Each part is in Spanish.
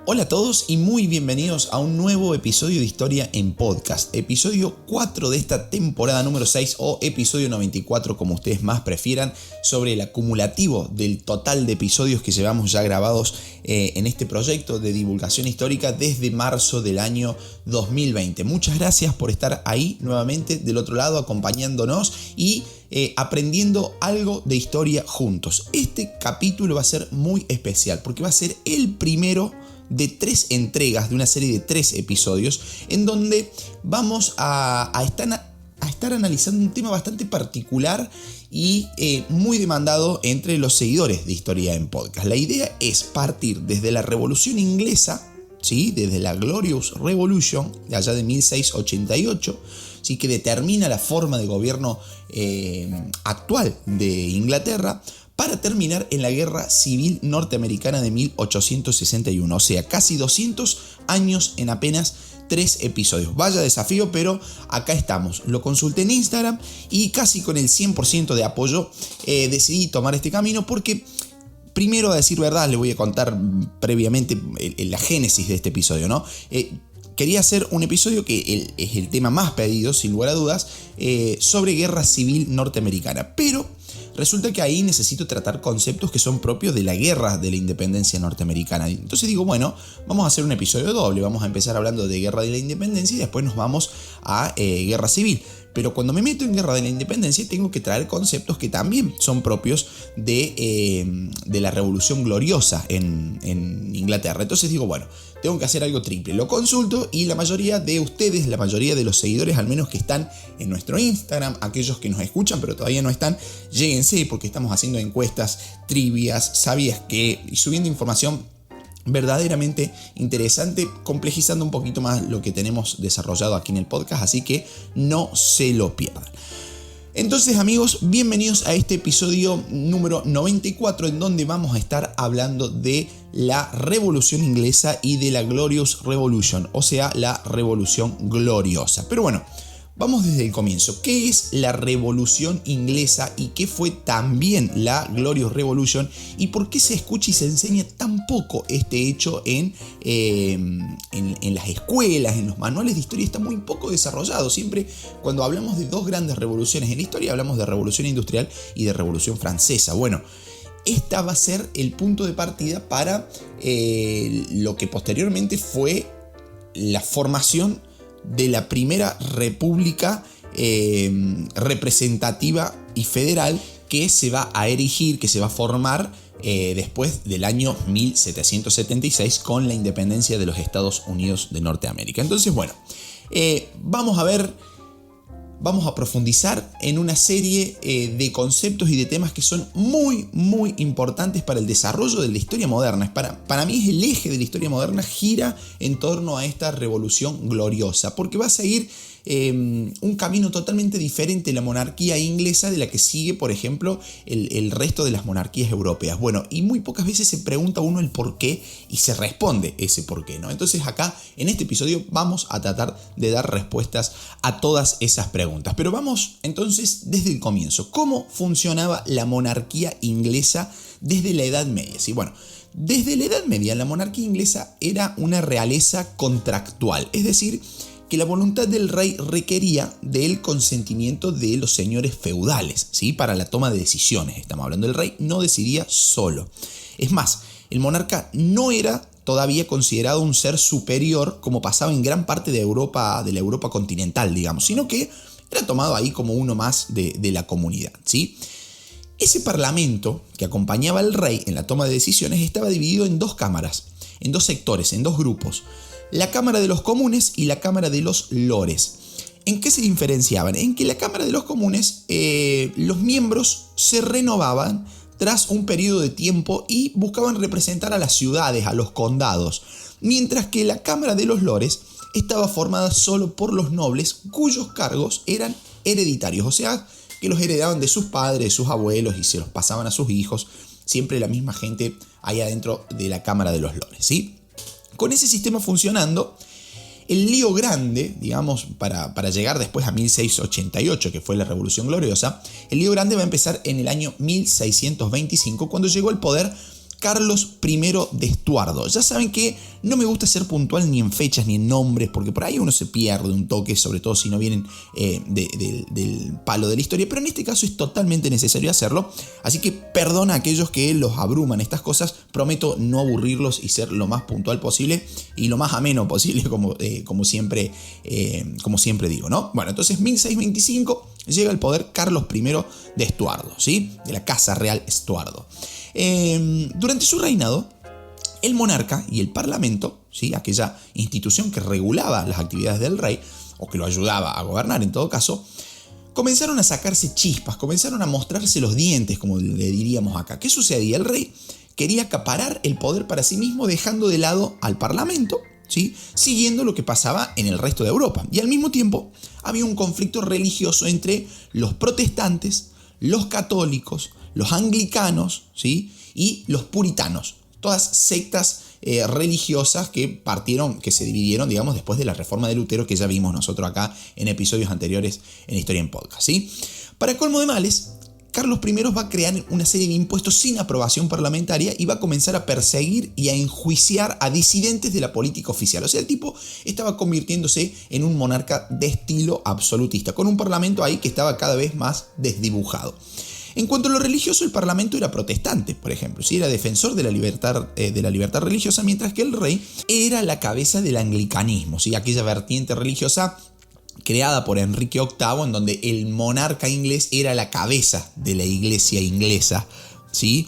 Hola a todos y muy bienvenidos a un nuevo episodio de Historia en Podcast, episodio 4 de esta temporada número 6 o episodio 94 como ustedes más prefieran, sobre el acumulativo del total de episodios que llevamos ya grabados en este proyecto de divulgación histórica desde marzo del año 2020. Muchas gracias por estar ahí nuevamente del otro lado acompañándonos y aprendiendo algo de historia juntos. Este capítulo va a ser muy especial porque va a ser el primero de 3 entregas de una serie de 3 episodios en donde vamos a estar analizando un tema bastante particular y muy demandado entre los seguidores de Historia en Podcast. La idea es partir desde la Revolución Inglesa, ¿sí? Desde la Glorious Revolution de allá de 1688, ¿sí? Que determina la forma de gobierno actual de Inglaterra, para terminar en la Guerra Civil Norteamericana de 1861, o sea, casi 200 años en apenas 3 episodios. Vaya desafío, pero acá estamos. Lo consulté en Instagram y casi con el 100% de apoyo decidí tomar este camino porque, primero, a decir verdad, les voy a contar previamente la génesis de este episodio, ¿no? Quería hacer un episodio que es el tema más pedido, sin lugar a dudas, sobre Guerra Civil Norteamericana, pero resulta que ahí necesito tratar conceptos que son propios de la guerra de la independencia norteamericana. Entonces digo, bueno, vamos a hacer un episodio doble. Vamos a empezar hablando de guerra de la independencia y después nos vamos a guerra civil. Pero cuando me meto en guerra de la independencia tengo que traer conceptos que también son propios de la Revolución Gloriosa en Inglaterra. Entonces digo, bueno, tengo que hacer algo triple. Lo consulto y la mayoría de ustedes, la mayoría de los seguidores, al menos que están en nuestro Instagram, aquellos que nos escuchan pero todavía no están, lléguense porque estamos haciendo encuestas, trivias, sabías que, y subiendo información verdaderamente interesante, complejizando un poquito más lo que tenemos desarrollado aquí en el podcast, así que no se lo pierdan. Entonces, amigos, bienvenidos a este episodio número 94 en donde vamos a estar hablando de la Revolución Inglesa y de la Glorious Revolution, o sea, la Revolución Gloriosa. Pero bueno, vamos desde el comienzo. ¿Qué es la Revolución Inglesa y qué fue también la Glorious Revolution? ¿Y por qué se escucha y se enseña tan poco este hecho en las escuelas, en los manuales de historia? Está muy poco desarrollado. Siempre cuando hablamos de dos grandes revoluciones en la historia hablamos de Revolución Industrial y de Revolución Francesa. Bueno, esta va a ser el punto de partida para lo que posteriormente fue la formación de la primera república representativa y federal que se va a erigir, que se va a formar después del año 1776 con la independencia de los Estados Unidos de Norteamérica. Entonces, bueno, vamos a profundizar en una serie de conceptos y de temas que son muy, muy importantes para el desarrollo de la historia moderna. Para mí es el eje de la historia moderna, gira en torno a esta revolución gloriosa, porque va a seguir un camino totalmente diferente la monarquía inglesa de la que sigue, por ejemplo, el resto de las monarquías europeas. Bueno, y muy pocas veces se pregunta uno el por qué y se responde ese por qué, ¿no? Entonces acá, en este episodio, vamos a tratar de dar respuestas a todas esas preguntas. Pero vamos entonces desde el comienzo. ¿Cómo funcionaba la monarquía inglesa desde la Edad Media? Sí, bueno, desde la Edad Media la monarquía inglesa era una realeza contractual, es decir, que la voluntad del rey requería del consentimiento de los señores feudales, ¿sí? Para la toma de decisiones. Estamos hablando del rey, no decidía solo. Es más, el monarca no era todavía considerado un ser superior como pasaba en gran parte de Europa, de la Europa continental, digamos, sino que era tomado ahí como uno más de la comunidad, ¿sí? Ese parlamento que acompañaba al rey en la toma de decisiones estaba dividido en 2 cámaras, en 2 sectores, en 2 grupos. La Cámara de los Comunes y la Cámara de los Lores. ¿En qué se diferenciaban? En que la Cámara de los Comunes, los miembros se renovaban tras un periodo de tiempo y buscaban representar a las ciudades, a los condados, mientras que la Cámara de los Lores estaba formada solo por los nobles cuyos cargos eran hereditarios, o sea, que los heredaban de sus padres, de sus abuelos y se los pasaban a sus hijos, siempre la misma gente ahí adentro de la Cámara de los Lores, ¿sí? Con ese sistema funcionando, el lío grande, digamos, para llegar después a 1688, que fue la Revolución Gloriosa, el lío grande va a empezar en el año 1625, cuando llegó al poder Carlos I de Estuardo. Ya saben que no me gusta ser puntual ni en fechas ni en nombres, porque por ahí uno se pierde un toque, sobre todo si no vienen del palo de la historia, pero en este caso es totalmente necesario hacerlo, así que perdona a aquellos que los abruman estas cosas, prometo no aburrirlos y ser lo más puntual posible y lo más ameno posible, como siempre digo, ¿no? Bueno, entonces 1625 llega al poder Carlos I de Estuardo, ¿sí? De la Casa Real Estuardo. Durante su reinado, el monarca y el parlamento, ¿sí? Aquella institución que regulaba las actividades del rey, o que lo ayudaba a gobernar en todo caso, comenzaron a sacarse chispas, comenzaron a mostrarse los dientes, como le diríamos acá. ¿Qué sucedía? El rey quería acaparar el poder para sí mismo, dejando de lado al parlamento, ¿sí? Siguiendo lo que pasaba en el resto de Europa. Y al mismo tiempo había un conflicto religioso entre los protestantes, los católicos, los anglicanos, ¿sí? Y los puritanos, todas sectas religiosas que se dividieron, digamos, después de la reforma de Lutero, que ya vimos nosotros acá en episodios anteriores en Historia en Podcast, ¿sí? Para colmo de males, Carlos I va a crear una serie de impuestos sin aprobación parlamentaria y va a comenzar a perseguir y a enjuiciar a disidentes de la política oficial. O sea, el tipo estaba convirtiéndose en un monarca de estilo absolutista, con un parlamento ahí que estaba cada vez más desdibujado. En cuanto a lo religioso, el parlamento era protestante, por ejemplo, ¿sí? Era defensor de la libertad religiosa, mientras que el rey era la cabeza del anglicanismo, ¿sí? Aquella vertiente religiosa creada por Enrique VIII, en donde el monarca inglés era la cabeza de la iglesia inglesa, ¿sí?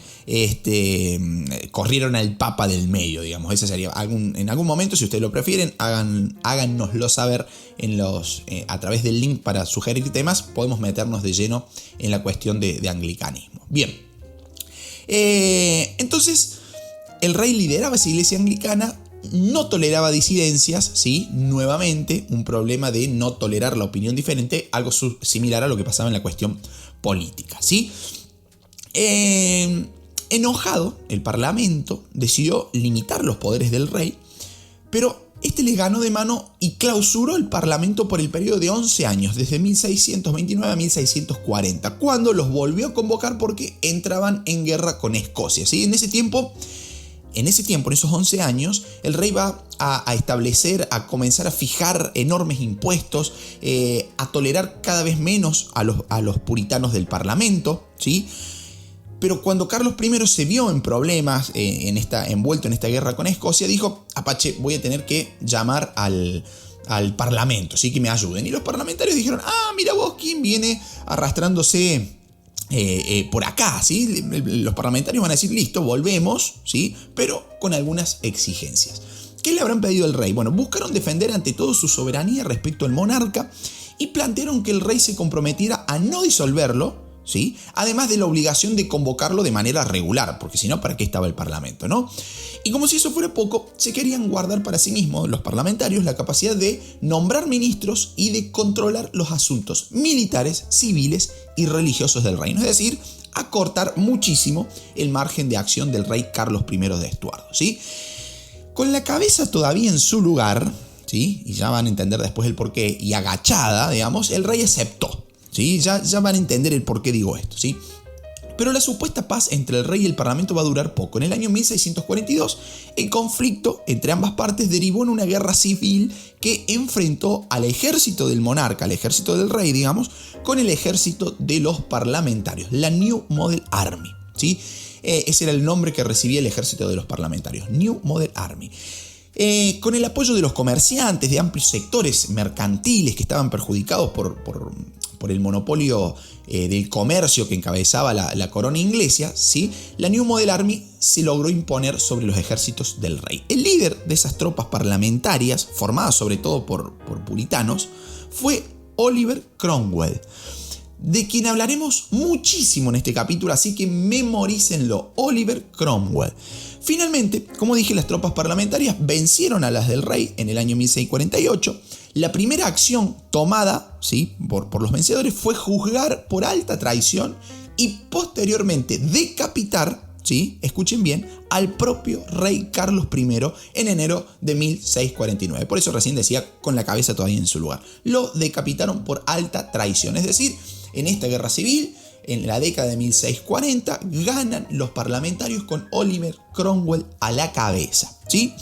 Corrieron al papa del medio, digamos. Ese sería en algún momento, si ustedes lo prefieren, háganoslo saber a través del link para sugerir temas. Podemos meternos de lleno en la cuestión de anglicanismo. Bien, entonces el rey lideraba esa iglesia anglicana, no toleraba disidencias, ¿sí? Nuevamente, un problema de no tolerar la opinión diferente, algo similar a lo que pasaba en la cuestión política, ¿sí? Enojado, el parlamento decidió limitar los poderes del rey, pero este le ganó de mano y clausuró el parlamento por el periodo de 11 años, desde 1629 a 1640, cuando los volvió a convocar porque entraban en guerra con Escocia, ¿sí? En esos 11 años, el rey va a establecer, a comenzar a fijar enormes impuestos, a tolerar cada vez menos a los puritanos del parlamento, ¿sí? Pero cuando Carlos I se vio en problemas, envuelto en esta guerra con Escocia, dijo: Apache, voy a tener que llamar al parlamento, ¿sí? Que me ayuden. Y los parlamentarios dijeron: mira vos, ¿quién viene arrastrándose por acá? ¿Sí? Los parlamentarios van a decir: listo, volvemos, ¿sí? Pero con algunas exigencias. ¿Qué le habrán pedido al rey? Bueno, buscaron defender ante todo su soberanía respecto al monarca y plantearon que el rey se comprometiera a no disolverlo, ¿sí? Además de la obligación de convocarlo de manera regular, porque si no, ¿para qué estaba el parlamento, no? Y como si eso fuera poco, se querían guardar para sí mismos, los parlamentarios, la capacidad de nombrar ministros y de controlar los asuntos militares, civiles y religiosos del reino, es decir, acortar muchísimo el margen de acción del rey Carlos I de Estuardo, ¿sí? Con la cabeza todavía en su lugar, ¿sí? Y ya van a entender después el porqué, y agachada, digamos, el rey aceptó, ¿sí? Ya van a entender el por qué digo esto, ¿sí? Pero la supuesta paz entre el rey y el parlamento va a durar poco. En el año 1642, el conflicto entre ambas partes derivó en una guerra civil que enfrentó al ejército del monarca, al ejército del rey, digamos, con el ejército de los parlamentarios, la New Model Army, ¿sí? Ese era el nombre que recibía el ejército de los parlamentarios, New Model Army. Con el apoyo de los comerciantes, de amplios sectores mercantiles que estaban perjudicados por el monopolio del comercio que encabezaba la corona inglesa, ¿sí? La New Model Army se logró imponer sobre los ejércitos del rey. El líder de esas tropas parlamentarias, formadas sobre todo por puritanos, fue Oliver Cromwell, de quien hablaremos muchísimo en este capítulo, así que memorícenlo: Oliver Cromwell. Finalmente, como dije, las tropas parlamentarias vencieron a las del rey en el año 1648. La primera acción tomada, ¿sí?, por los vencedores fue juzgar por alta traición y posteriormente decapitar, ¿sí?, escuchen bien, al propio rey Carlos I en enero de 1649. Por eso recién decía con la cabeza todavía en su lugar. Lo decapitaron por alta traición, es decir, en esta guerra civil en la década de 1640, ganan los parlamentarios con Oliver Cromwell a la cabeza, ¿sí?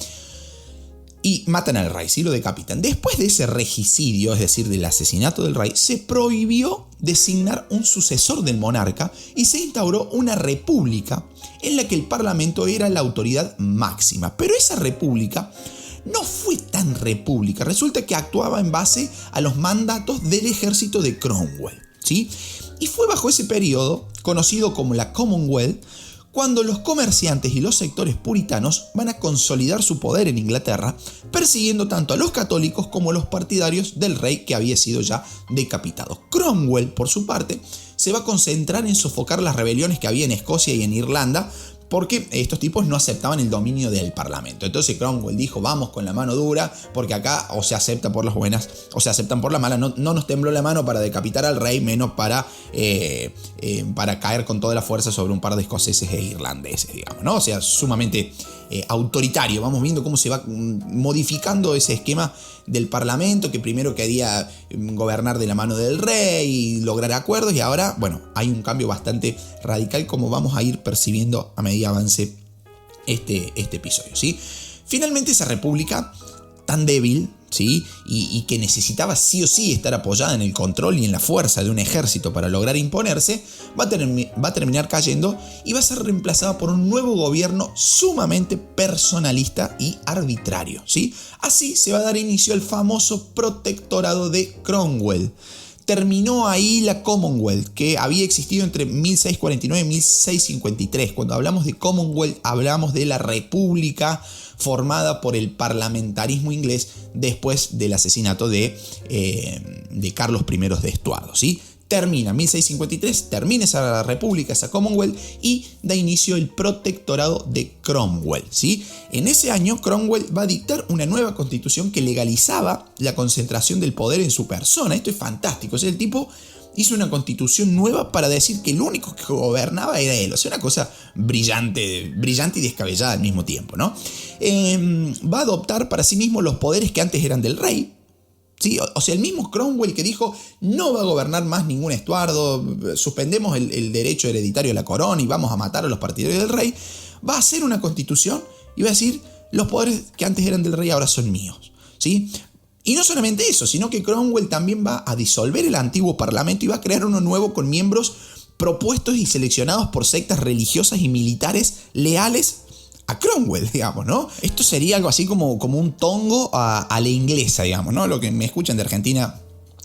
Y matan al rey, ¿sí? Lo decapitan. Después de ese regicidio, es decir, del asesinato del rey, se prohibió designar un sucesor del monarca y se instauró una república en la que el parlamento era la autoridad máxima. Pero esa república no fue tan república. Resulta que actuaba en base a los mandatos del ejército de Cromwell, ¿sí? Y fue bajo ese periodo, conocido como la Commonwealth, cuando los comerciantes y los sectores puritanos van a consolidar su poder en Inglaterra, persiguiendo tanto a los católicos como a los partidarios del rey que había sido ya decapitado. Cromwell, por su parte, se va a concentrar en sofocar las rebeliones que había en Escocia y en Irlanda, porque estos tipos no aceptaban el dominio del parlamento. Entonces Cromwell dijo, vamos con la mano dura, porque acá o se acepta por las buenas o se aceptan por la mala. No nos tembló la mano para decapitar al rey, menos para caer con toda la fuerza sobre un par de escoceses e irlandeses, digamos, ¿no? O sea, sumamente autoritario. Vamos viendo cómo se va modificando ese esquema del parlamento, que primero quería gobernar de la mano del rey y lograr acuerdos, y ahora, bueno, hay un cambio bastante radical, como vamos a ir percibiendo a medida avance este episodio, ¿sí? Finalmente esa república tan débil, ¿sí? Y que necesitaba sí o sí estar apoyada en el control y en la fuerza de un ejército para lograr imponerse, va a terminar cayendo y va a ser reemplazada por un nuevo gobierno sumamente personalista y arbitrario, ¿sí? Así se va a dar inicio al famoso protectorado de Cromwell. Terminó ahí la Commonwealth, que había existido entre 1649 y 1653. Cuando hablamos de Commonwealth, hablamos de la república formada por el parlamentarismo inglés después del asesinato de Carlos I de Estuardo, ¿sí? Termina 1653, termina esa república, esa Commonwealth, y da inicio el protectorado de Cromwell, ¿sí? En ese año Cromwell va a dictar una nueva constitución que legalizaba la concentración del poder en su persona. Esto es fantástico. O sea, el tipo hizo una constitución nueva para decir que el único que gobernaba era él. O sea, una cosa brillante y descabellada al mismo tiempo, ¿no? Va a adoptar para sí mismo los poderes que antes eran del rey. Sí, o sea, el mismo Cromwell que dijo no va a gobernar más ningún Estuardo, suspendemos el derecho hereditario a la corona y vamos a matar a los partidarios del rey, va a hacer una constitución y va a decir los poderes que antes eran del rey ahora son míos, ¿sí? Y no solamente eso, sino que Cromwell también va a disolver el antiguo parlamento y va a crear uno nuevo con miembros propuestos y seleccionados por sectas religiosas y militares leales a Cromwell, digamos, ¿no? Esto sería algo así como un tongo a la inglesa, digamos, ¿no? Lo que me escuchan de Argentina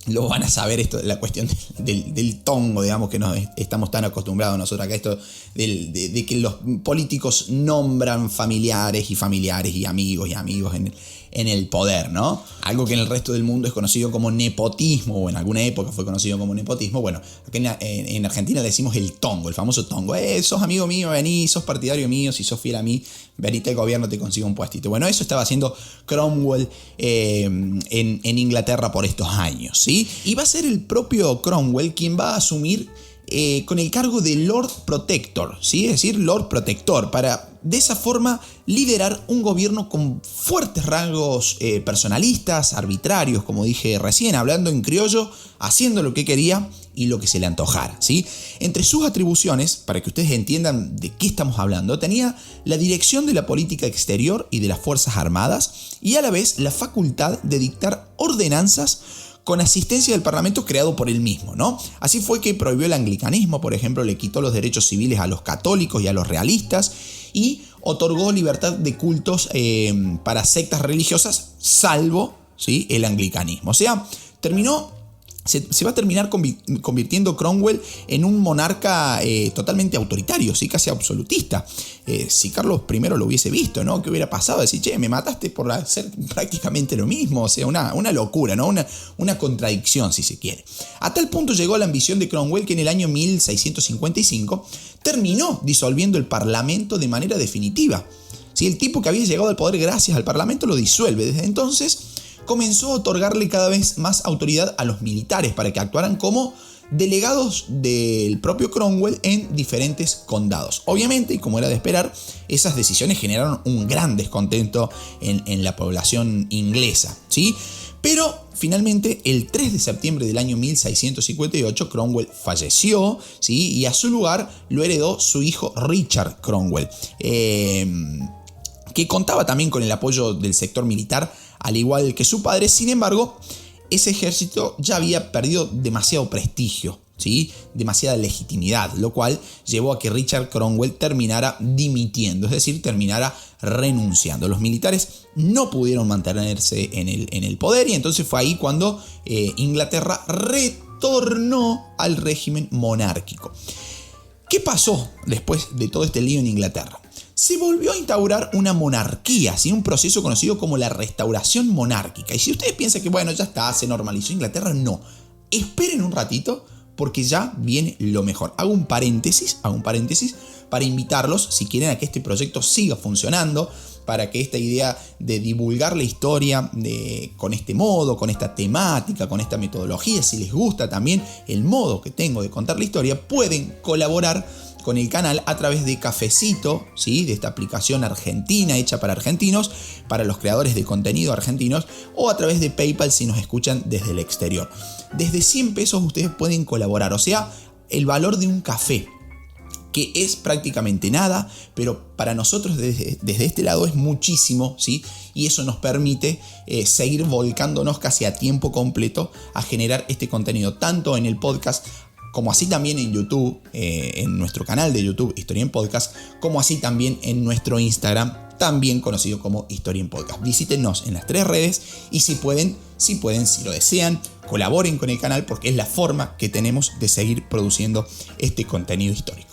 lo van a saber, esto, la cuestión del tongo, digamos, que no estamos tan acostumbrados nosotros acá, esto de que los políticos nombran familiares y amigos en el poder, ¿no? Algo que en el resto del mundo es conocido como nepotismo, o en alguna época fue conocido como nepotismo. Bueno, acá en Argentina le decimos el tongo, el famoso tongo. Sos amigo mío, vení, sos partidario mío, si sos fiel a mí, venite al gobierno, te consigo un puestito. Bueno, eso estaba haciendo Cromwell en Inglaterra por estos años, ¿sí? Y va a ser el propio Cromwell quien va a asumir con el cargo de Lord Protector, ¿sí? Es decir, Lord Protector, para de esa forma liderar un gobierno con fuertes rasgos personalistas, arbitrarios, como dije recién, hablando en criollo, haciendo lo que quería y lo que se le antojara, ¿sí? Entre sus atribuciones, para que ustedes entiendan de qué estamos hablando, tenía la dirección de la política exterior y de las Fuerzas Armadas y a la vez la facultad de dictar ordenanzas con asistencia del Parlamento creado por él mismo, ¿no? Así fue que prohibió el anglicanismo, por ejemplo, le quitó los derechos civiles a los católicos y a los realistas y otorgó libertad de cultos para sectas religiosas, salvo, ¿sí?, el anglicanismo. O sea, se va a terminar convirtiendo Cromwell en un monarca totalmente autoritario, ¿sí?, casi absolutista. Si Carlos I lo hubiese visto, ¿no? ¿Qué hubiera pasado? Decir, che, me mataste por hacer prácticamente lo mismo. O sea, una locura, ¿no? Una contradicción, si se quiere. A tal punto llegó la ambición de Cromwell que en el año 1655 terminó disolviendo el Parlamento de manera definitiva. ¿Sí? El tipo que había llegado al poder gracias al Parlamento lo disuelve. Desde entonces comenzó a otorgarle cada vez más autoridad a los militares para que actuaran como delegados del propio Cromwell en diferentes condados. Obviamente, y como era de esperar, esas decisiones generaron un gran descontento en la población inglesa, ¿sí? Pero finalmente, el 3 de septiembre del año 1658, Cromwell falleció, ¿sí? Y a su lugar lo heredó su hijo Richard Cromwell, que contaba también con el apoyo del sector militar, al igual que su padre. Sin embargo, ese ejército ya había perdido demasiado prestigio, ¿sí? Demasiada legitimidad, lo cual llevó a que Richard Cromwell terminara dimitiendo, es decir, terminara renunciando. Los militares no pudieron mantenerse en el poder, y entonces fue ahí cuando Inglaterra retornó al régimen monárquico. ¿Qué pasó después de todo este lío en Inglaterra? Se volvió a instaurar una monarquía, ¿sí? Un proceso conocido como la restauración monárquica. Y si ustedes piensan que bueno, ya está, se normalizó Inglaterra, no. Esperen un ratito, porque ya viene lo mejor. Hago un paréntesis para invitarlos, si quieren, a que este proyecto siga funcionando, para que esta idea de divulgar la historia con este modo, con esta temática, con esta metodología, si les gusta también el modo que tengo de contar la historia, pueden colaborar con el canal a través de Cafecito, ¿sí? De esta aplicación argentina hecha para argentinos, para los creadores de contenido argentinos, o a través de PayPal si nos escuchan desde el exterior. Desde 100 pesos ustedes pueden colaborar, o sea, el valor de un café, que es prácticamente nada, pero para nosotros desde este lado es muchísimo, ¿sí? Y eso nos permite seguir volcándonos casi a tiempo completo a generar este contenido, tanto en el podcast, como así también en YouTube, en nuestro canal de YouTube Historia en Podcast, como así también en nuestro Instagram, también conocido como Historia en Podcast. Visítenos en las 3 redes y si lo desean, colaboren con el canal, porque es la forma que tenemos de seguir produciendo este contenido histórico.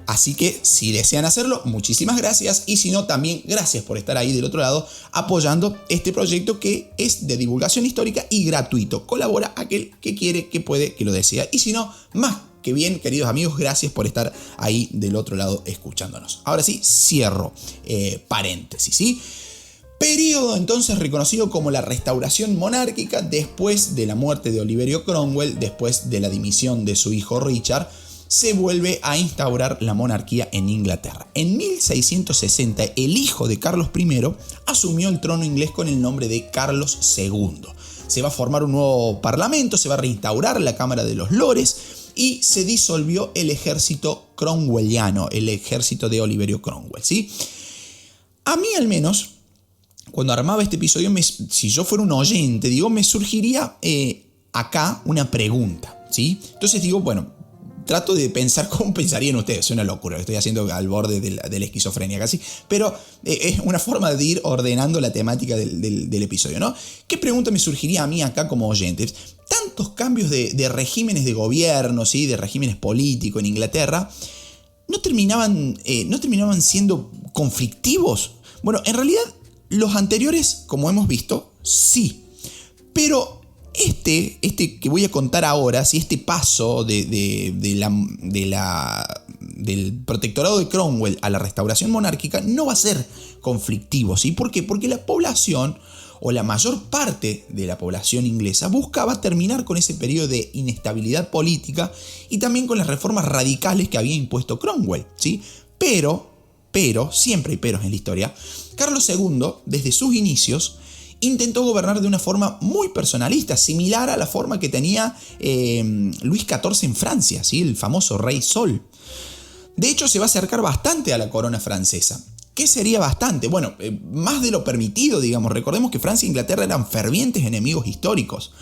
Así que si desean hacerlo, muchísimas gracias, y si no, también gracias por estar ahí del otro lado apoyando este proyecto que es de divulgación histórica y gratuito. Colabora aquel que quiere, que puede, que lo desea, y si no, más que bien, queridos amigos, gracias por estar ahí del otro lado escuchándonos. Ahora sí, cierro paréntesis, ¿sí? Período entonces reconocido como la restauración monárquica después de la muerte de Oliverio Cromwell, después de la dimisión de su hijo Richard. Se vuelve a instaurar la monarquía en Inglaterra. En 1660, el hijo de Carlos I asumió el trono inglés con el nombre de Carlos II. Se va a formar un nuevo parlamento, se va a reinstaurar la Cámara de los Lores y se disolvió el ejército cromwelliano, el ejército de Oliverio Cromwell, ¿sí? A mí, al menos, cuando armaba este episodio, si yo fuera un oyente, me surgiría acá una pregunta, ¿sí? Entonces bueno, trato de pensar cómo pensarían ustedes. Es una locura, lo estoy haciendo al borde de la esquizofrenia casi, pero es una forma de ir ordenando la temática del episodio, ¿no? ¿Qué pregunta me surgiría a mí acá como oyente? Tantos cambios de regímenes de gobierno, ¿sí? De regímenes políticos en Inglaterra, ¿no terminaban siendo conflictivos? Bueno, en realidad los anteriores, como hemos visto, sí, pero este que voy a contar ahora, si este paso del protectorado de Cromwell a la restauración monárquica no va a ser conflictivo, ¿sí? ¿Por qué? Porque la población, o la mayor parte de la población inglesa, buscaba terminar con ese periodo de inestabilidad política y también con las reformas radicales que había impuesto Cromwell, ¿sí? Pero, siempre hay peros en la historia, Carlos II, desde sus inicios, intentó gobernar de una forma muy personalista, similar a la forma que tenía Luis XIV en Francia, ¿sí? El famoso Rey Sol. De hecho, se va a acercar bastante a la corona francesa. ¿Qué sería bastante? Bueno, más de lo permitido, digamos. Recordemos que Francia e Inglaterra eran fervientes enemigos históricos.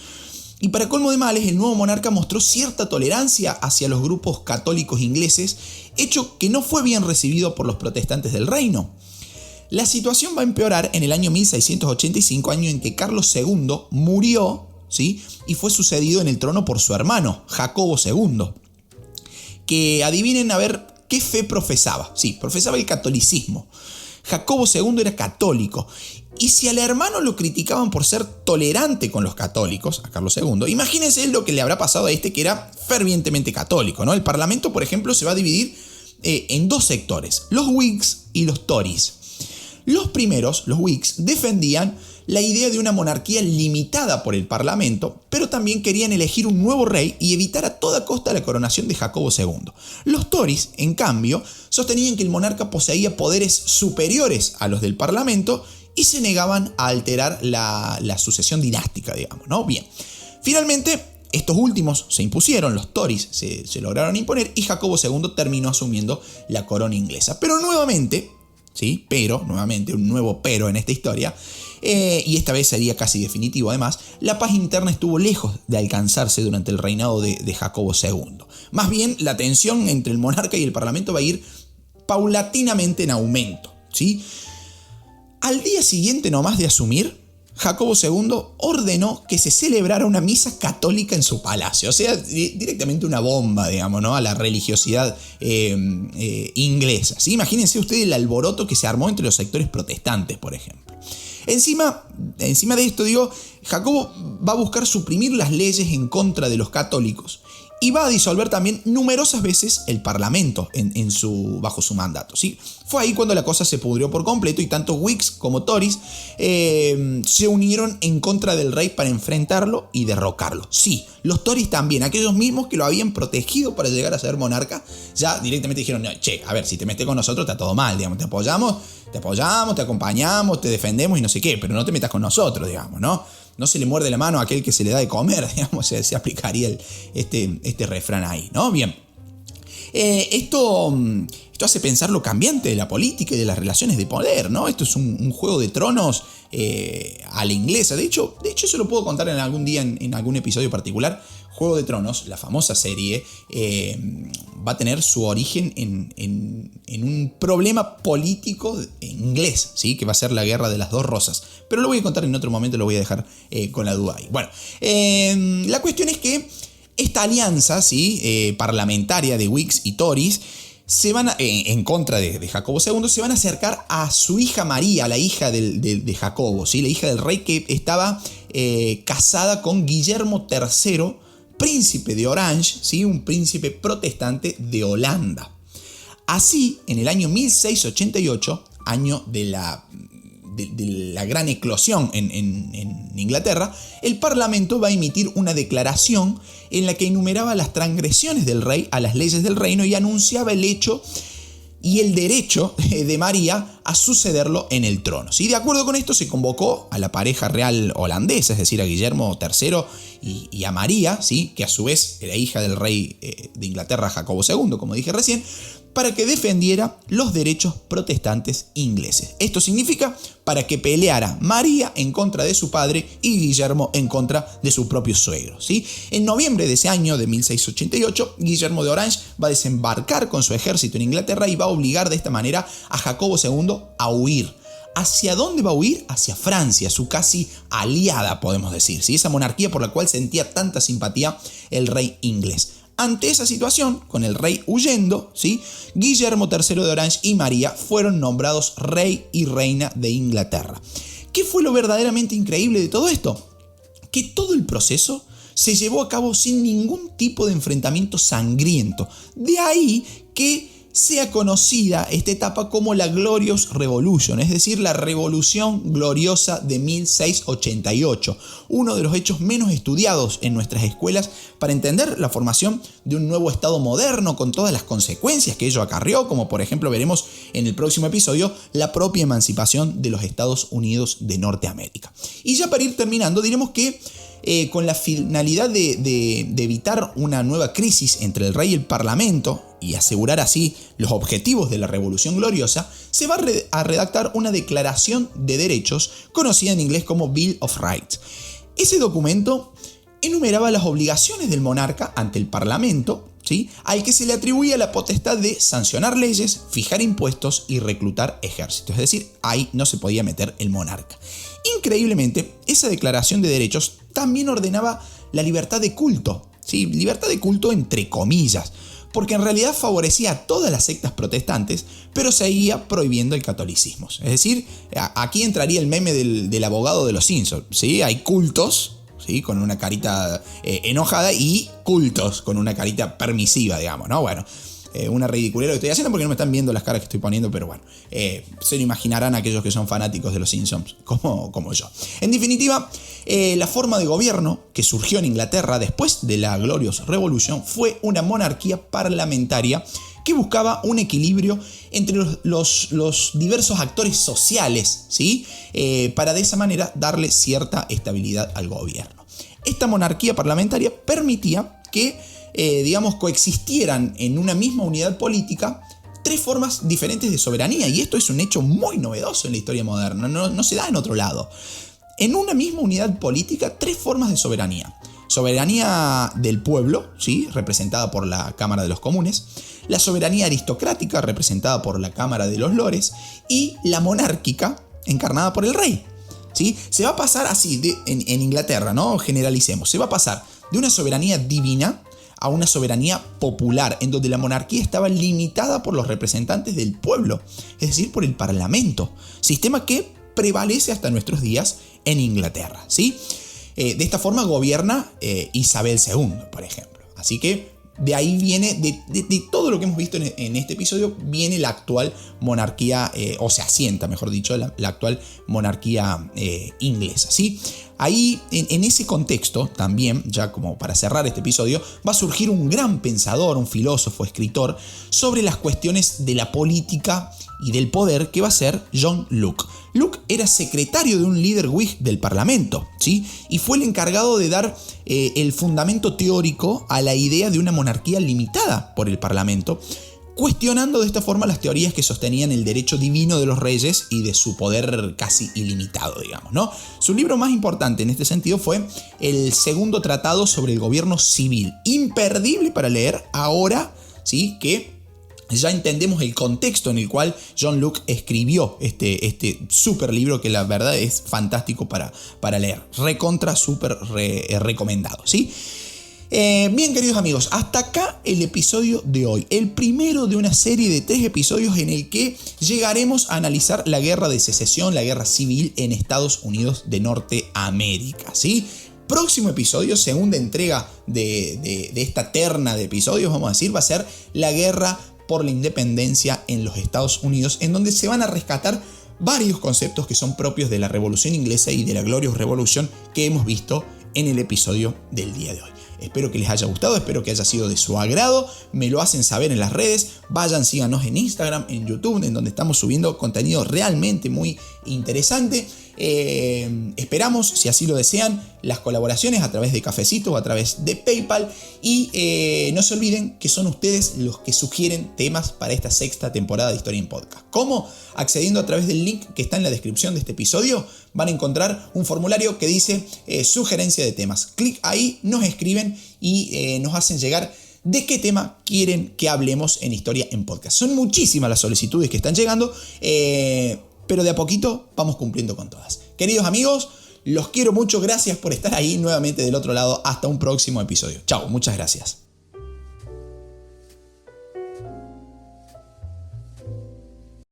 Y para colmo de males, el nuevo monarca mostró cierta tolerancia hacia los grupos católicos ingleses, hecho que no fue bien recibido por los protestantes del reino. La situación va a empeorar en el año 1685, año en que Carlos II murió, ¿sí? Y fue sucedido en el trono por su hermano, Jacobo II, que adivinen a ver qué fe profesaba. Sí, profesaba el catolicismo. Jacobo II era católico. Y si al hermano lo criticaban por ser tolerante con los católicos, a Carlos II, imagínense lo que le habrá pasado a este, que era fervientemente católico, ¿no? El parlamento, por ejemplo, se va a dividir en dos sectores, los Whigs y los Tories. Los primeros, los Whigs, defendían la idea de una monarquía limitada por el parlamento, pero también querían elegir un nuevo rey y evitar a toda costa la coronación de Jacobo II. Los Tories, en cambio, sostenían que el monarca poseía poderes superiores a los del parlamento y se negaban a alterar la sucesión dinástica, digamos, ¿no? Bien, finalmente estos últimos se impusieron, los Tories se lograron imponer y Jacobo II terminó asumiendo la corona inglesa. Pero nuevamente, ¿sí? Nuevamente, un nuevo pero en esta historia, y esta vez sería casi definitivo además, la paz interna estuvo lejos de alcanzarse durante el reinado de Jacobo II. Más bien, la tensión entre el monarca y el parlamento va a ir paulatinamente en aumento, ¿sí? Al día siguiente nomás de asumir, Jacobo II ordenó que se celebrara una misa católica en su palacio, o sea, directamente una bomba, digamos, ¿no? A la religiosidad inglesa, ¿sí? Imagínense ustedes el alboroto que se armó entre los sectores protestantes, por ejemplo. Encima de esto, Jacobo va a buscar suprimir las leyes en contra de los católicos y va a disolver también numerosas veces el parlamento bajo su mandato, ¿sí? Fue ahí cuando la cosa se pudrió por completo y tanto Whigs como Tories se unieron en contra del rey para enfrentarlo y derrocarlo. Sí, los Tories también, aquellos mismos que lo habían protegido para llegar a ser monarca, ya directamente dijeron, no, che, a ver, si te metes con nosotros está todo mal, digamos, te apoyamos, te acompañamos, te defendemos y no sé qué, pero no te metas con nosotros, digamos, ¿no? No se le muerde la mano a aquel que se le da de comer, digamos, se aplicaría este refrán ahí, ¿no? Bien. Esto hace pensar lo cambiante de la política y de las relaciones de poder, ¿no? Esto es un juego de tronos a la inglesa. De hecho, eso lo puedo contar en algún día, en algún episodio particular. Juego de Tronos, la famosa serie, va a tener su origen en un problema político inglés, ¿sí? Que va a ser la guerra de las dos rosas. Pero lo voy a contar en otro momento, lo voy a dejar con la duda ahí. Bueno, la cuestión es que esta alianza, ¿sí? Parlamentaria de Whigs y Tories se van en contra de Jacobo II, se van a acercar a su hija María, la hija de Jacobo, ¿sí? La hija del rey que estaba casada con Guillermo III, príncipe de Orange, ¿sí? Un príncipe protestante de Holanda. Así, en el año 1688, año de la gran eclosión en Inglaterra, el Parlamento va a emitir una declaración en la que enumeraba las transgresiones del rey a las leyes del reino y anunciaba el hecho y el derecho de María a sucederlo en el trono. ¿Sí? De acuerdo con esto se convocó a la pareja real holandesa, es decir, a Guillermo III y a María, ¿sí? Que a su vez era hija del rey de Inglaterra, Jacobo II, como dije recién, para que defendiera los derechos protestantes ingleses. Esto significa para que peleara María en contra de su padre y Guillermo en contra de su propio suegro, ¿sí? En noviembre de ese año de 1688, Guillermo de Orange va a desembarcar con su ejército en Inglaterra y va a obligar de esta manera a Jacobo II a huir. ¿Hacia dónde va a huir? Hacia Francia, su casi aliada, podemos decir, ¿sí? Esa monarquía por la cual sentía tanta simpatía el rey inglés. Ante esa situación, con el rey huyendo, ¿sí? Guillermo III de Orange y María fueron nombrados rey y reina de Inglaterra. ¿Qué fue lo verdaderamente increíble de todo esto? Que todo el proceso se llevó a cabo sin ningún tipo de enfrentamiento sangriento. De ahí que sea conocida esta etapa como la Glorious Revolution, es decir, la Revolución Gloriosa de 1688, uno de los hechos menos estudiados en nuestras escuelas para entender la formación de un nuevo Estado moderno con todas las consecuencias que ello acarreó, como por ejemplo veremos en el próximo episodio, la propia emancipación de los Estados Unidos de Norteamérica. Y ya para ir terminando, diremos que con la finalidad de evitar una nueva crisis entre el rey y el parlamento y asegurar así los objetivos de la Revolución Gloriosa, se va a redactar una declaración de derechos conocida en inglés como Bill of Rights. Ese documento enumeraba las obligaciones del monarca ante el parlamento, ¿sí? Al que se le atribuía la potestad de sancionar leyes, fijar impuestos y reclutar ejércitos. Es decir, ahí no se podía meter el monarca. Increíblemente, esa declaración de derechos también ordenaba la libertad de culto, ¿sí? Libertad de culto entre comillas, porque en realidad favorecía a todas las sectas protestantes, pero seguía prohibiendo el catolicismo. Es decir, aquí entraría el meme del abogado de los Simpsons, ¿sí? Hay cultos, ¿sí? Con una carita enojada y cultos con una carita permisiva, digamos, ¿no? Bueno, una ridiculera que estoy haciendo porque no me están viendo las caras que estoy poniendo, pero bueno, se lo imaginarán aquellos que son fanáticos de los Simpsons, como yo. En definitiva, la forma de gobierno que surgió en Inglaterra después de la Glorious Revolution fue una monarquía parlamentaria que buscaba un equilibrio entre los diversos actores sociales, ¿sí? Para de esa manera darle cierta estabilidad al gobierno. Esta monarquía parlamentaria permitía que, coexistieran en una misma unidad política tres formas diferentes de soberanía, y esto es un hecho muy novedoso en la historia moderna, no se da en otro lado. En una misma unidad política, tres formas de soberanía. Soberanía del pueblo, ¿sí? Representada por la Cámara de los Comunes, la soberanía aristocrática, representada por la Cámara de los Lores, y la monárquica, encarnada por el rey, ¿sí? Se va a pasar así, en Inglaterra, ¿no? Generalicemos, se va a pasar de una soberanía divina a una soberanía popular, en donde la monarquía estaba limitada por los representantes del pueblo, es decir, por el parlamento, sistema que prevalece hasta nuestros días en Inglaterra, ¿sí? De esta forma gobierna Isabel II, por ejemplo. Así que de ahí viene, de todo lo que hemos visto en este episodio, viene la actual monarquía, o se asienta, mejor dicho, la actual monarquía inglesa, ¿sí? Ahí, en ese contexto, también, ya como para cerrar este episodio, va a surgir un gran pensador, un filósofo, escritor, sobre las cuestiones de la política y del poder, que va a ser John Locke. Locke era secretario de un líder Whig del Parlamento, ¿sí? Y fue el encargado de dar el fundamento teórico a la idea de una monarquía limitada por el Parlamento, cuestionando de esta forma las teorías que sostenían el derecho divino de los reyes y de su poder casi ilimitado, digamos, ¿no? Su libro más importante en este sentido fue el segundo tratado sobre el gobierno civil, imperdible para leer ahora, ¿sí? Que ya entendemos el contexto en el cual John Locke escribió este super libro, que la verdad es fantástico para leer. Recontra super recomendado, ¿sí? Bien, queridos amigos, hasta acá el episodio de hoy. El primero de una serie de 3 episodios en el que llegaremos a analizar la guerra de secesión, la guerra civil en Estados Unidos de Norteamérica, ¿sí? Próximo episodio, segunda entrega de esta terna de episodios, vamos a decir, va a ser la guerra por la independencia en los Estados Unidos, en donde se van a rescatar varios conceptos que son propios de la Revolución Inglesa y de la Glorious Revolution que hemos visto en el episodio del día de hoy. Espero que les haya gustado, espero que haya sido de su agrado, me lo hacen saber en las redes, vayan, síganos en Instagram, en YouTube, en donde estamos subiendo contenido realmente muy interesante. Esperamos, si así lo desean, las colaboraciones a través de Cafecito o a través de PayPal, y no se olviden que son ustedes los que sugieren temas para esta sexta temporada de Historia en Podcast. ¿Cómo? Accediendo a través del link que está en la descripción de este episodio, van a encontrar un formulario que dice sugerencia de temas. Clic ahí, nos escriben y nos hacen llegar de qué tema quieren que hablemos en Historia en Podcast. Son muchísimas las solicitudes que están llegando, pero de a poquito vamos cumpliendo con todas. Queridos amigos, los quiero mucho, gracias por estar ahí nuevamente del otro lado. Hasta un próximo episodio. Chao, muchas gracias.